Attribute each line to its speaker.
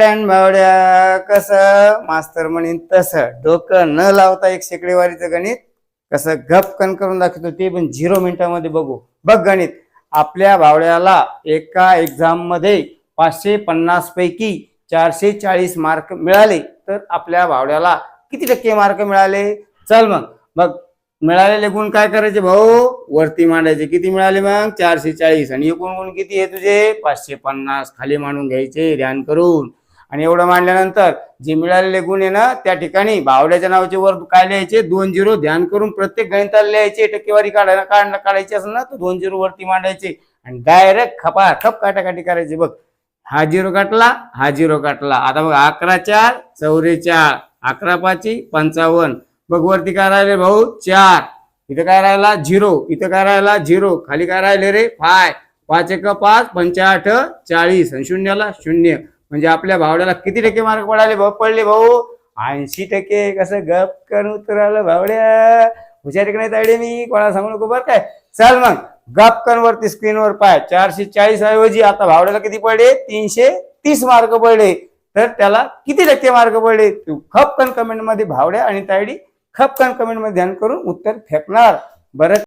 Speaker 1: भावड्या कसं मास्तर म्हणीन तसं डोकं न लावता एक शेकडेवारीचं गणित कसं गपकन करून दाखवतो ते पण 0 मिनिटामध्ये बघू. बघ गणित आपल्या भावड्याला एका एक्झाम मध्ये 550 पैकी 440 मार्क मिळाले तर आपल्या भावड्याला किती टक्के मार्क मिळाले. चल मग बघ मिळालेले गुण काय करायचे भाऊ वरती मांडायचे. किती मिळाले मग 440 आणि एकूण गुण किती आहे तुझे 550 खाली मांडून घ्यायचे ध्यान करून. आणि एवढं मांडल्यानंतर जे मिळालेले गुण आहे ना त्या ठिकाणी भावड्याच्या नावाचे वर काय लिहायचे 2 0 ध्यान करून प्रत्येक गणिताला लिहायचे. टक्केवारी काढायची असेल ना तर 2 0 वरती मांडायचे आणि डायरेक्ट खप काटाकाटी करायची. बघ हा 0 काटला हा 0 काटला. आता बघ 11 4 44 11 5 55. बघ वरती काय राहिले भाऊ 4 इथं काय राहिला 0 इथं काय राहिला 0 खाली काय राहिले रे 5 5 1 5 5 8 40 आणि शून्याला 0. म्हणजे आपल्या भावड्याला किती टक्के मार्क पडाले भाऊ पडले भाऊ 80%. कसं गप करून उतरालं भावड्या हुशारी नाही तायडे मी कोणाला सांगू नको बरं काय. चल मग गपकन वरती स्क्रीनवर पाय 440 ऐवजी आता भावड्याला किती पडले 330 मार्क पडले. तर त्याला किती टक्के मार्क पडले तू खपकन कमेंट मध्ये भावड्या आणि तायडी खपकन कमेंट मध्ये ध्यान करून उत्तर फेकणार बरं.